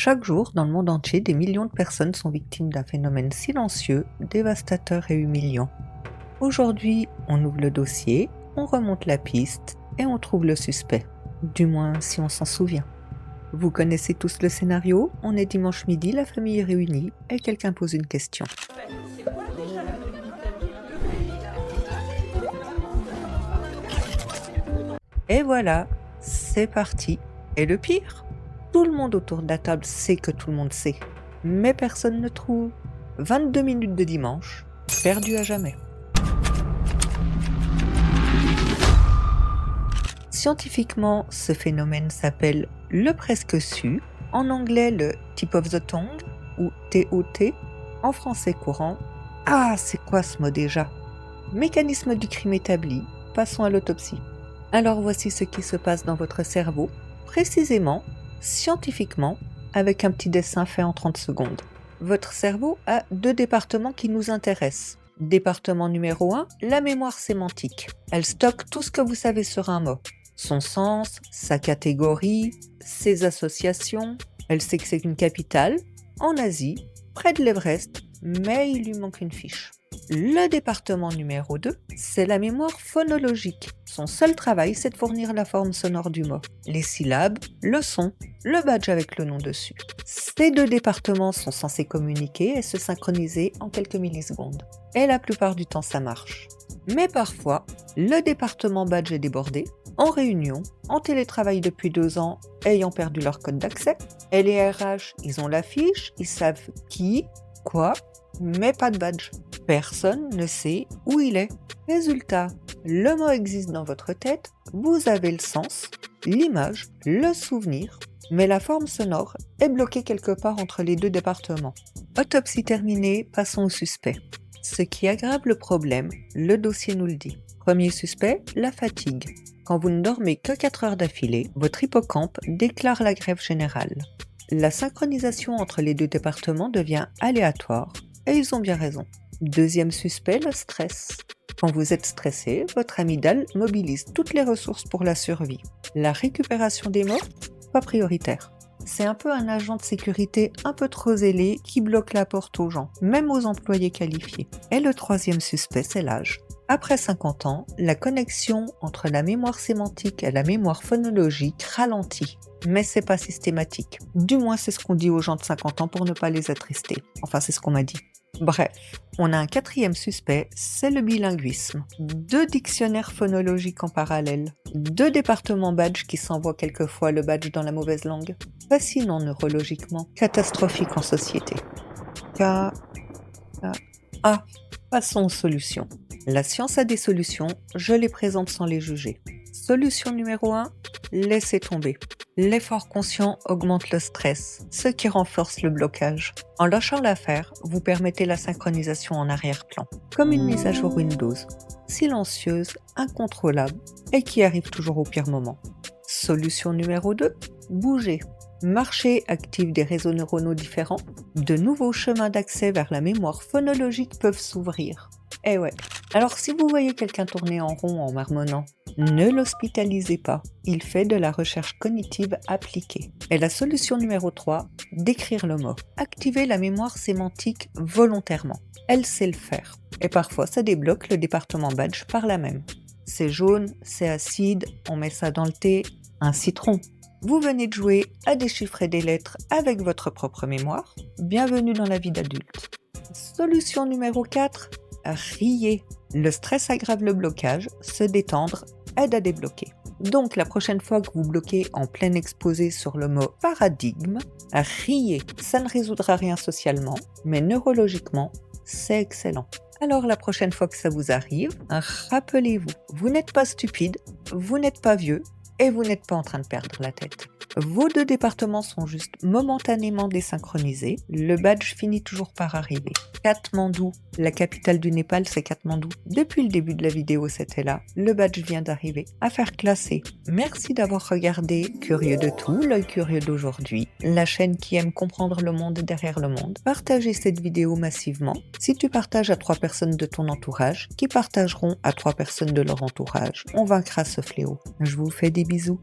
Chaque jour, dans le monde entier, des millions de personnes sont victimes d'un phénomène silencieux, dévastateur et humiliant. Aujourd'hui, on ouvre le dossier, on remonte la piste et on trouve le suspect. Du moins, si on s'en souvient. Vous connaissez tous le scénario, on est dimanche midi, la famille est réunie et quelqu'un pose une question. Et voilà, c'est parti. Et le pire, tout le monde autour de la table sait que tout le monde sait, mais personne ne trouve. 22 minutes de dimanche, perdu à jamais. Scientifiquement, ce phénomène s'appelle le presque su, en anglais le tip of the tongue ou TOT, en français courant. Ah, c'est quoi ce mot déjà? Mécanisme du crime établi, passons à l'autopsie. Alors voici ce qui se passe dans votre cerveau, précisément, scientifiquement, avec un petit dessin fait en 30 secondes. Votre cerveau a deux départements qui nous intéressent. Département numéro 1, la mémoire sémantique. Elle stocke tout ce que vous savez sur un mot. Son sens, sa catégorie, ses associations. Elle sait que c'est une capitale, en Asie, près de l'Everest, mais il lui manque une fiche. Le département numéro 2, c'est la mémoire phonologique. Son seul travail, c'est de fournir la forme sonore du mot, les syllabes, le son, le badge avec le nom dessus. Ces deux départements sont censés communiquer et se synchroniser en quelques millisecondes. Et la plupart du temps, ça marche. Mais parfois, le département badge est débordé, en réunion, en télétravail depuis 2 ans, ayant perdu leur code d'accès. Et les RH, ils ont la fiche, ils savent qui, quoi, mais pas de badge. Personne ne sait où il est. Résultat, le mot existe dans votre tête, vous avez le sens, l'image, le souvenir, mais la forme sonore est bloquée quelque part entre les deux départements. Autopsie terminée, passons au suspect. Ce qui aggrave le problème, le dossier nous le dit. Premier suspect, la fatigue. Quand vous ne dormez que 4 heures d'affilée, votre hippocampe déclare la grève générale. La synchronisation entre les deux départements devient aléatoire, et ils ont bien raison. Deuxième suspect, le stress. Quand vous êtes stressé, votre amygdale mobilise toutes les ressources pour la survie. La récupération des mots, pas prioritaire. C'est un peu un agent de sécurité un peu trop zélé qui bloque la porte aux gens, même aux employés qualifiés. Et le troisième suspect, c'est l'âge. Après 50 ans, la connexion entre la mémoire sémantique et la mémoire phonologique ralentit. Mais c'est pas systématique. Du moins, c'est ce qu'on dit aux gens de 50 ans pour ne pas les attrister. Enfin, c'est ce qu'on m'a dit. Bref, on a un quatrième suspect, c'est le bilinguisme. 2 dictionnaires phonologiques en parallèle. 2 départements badge qui s'envoient quelquefois le badge dans la mauvaise langue. Fascinant neurologiquement, catastrophique en société. Passons aux solutions. La science a des solutions, je les présente sans les juger. Solution numéro 1, laissez tomber. L'effort conscient augmente le stress, ce qui renforce le blocage. En lâchant l'affaire, vous permettez la synchronisation en arrière-plan, comme une mise à jour Windows, silencieuse, incontrôlable et qui arrive toujours au pire moment. Solution numéro 2, bougez. Marcher active des réseaux neuronaux différents, de nouveaux chemins d'accès vers la mémoire phonologique peuvent s'ouvrir. Eh ouais. Alors si vous voyez quelqu'un tourner en rond en marmonnant, ne l'hospitalisez pas. Il fait de la recherche cognitive appliquée. Et la solution numéro 3, décrire le mot. Activez la mémoire sémantique volontairement. Elle sait le faire. Et parfois ça débloque le département badge par là même. C'est jaune, c'est acide, on met ça dans le thé, un citron. Vous venez de jouer à déchiffrer des lettres avec votre propre mémoire. Bienvenue dans la vie d'adulte. Solution numéro 4, riez. Le stress aggrave le blocage, se détendre aide à débloquer. Donc la prochaine fois que vous bloquez en plein exposé sur le mot paradigme, riez. Ça ne résoudra rien socialement, mais neurologiquement, c'est excellent. Alors la prochaine fois que ça vous arrive, rappelez-vous, vous n'êtes pas stupide, vous n'êtes pas vieux, et vous n'êtes pas en train de perdre la tête. Vos 2 départements sont juste momentanément désynchronisés, le badge finit toujours par arriver. Katmandou, la capitale du Népal, c'est Katmandou. Depuis le début de la vidéo, c'était là. Le badge vient d'arriver. Affaire classée. Merci d'avoir regardé Curieux de tout, l'œil curieux d'aujourd'hui, la chaîne qui aime comprendre le monde derrière le monde. Partagez cette vidéo massivement. Si tu partages à 3 personnes de ton entourage, qui partageront à 3 personnes de leur entourage, on vaincra ce fléau. Je vous fais des bisous.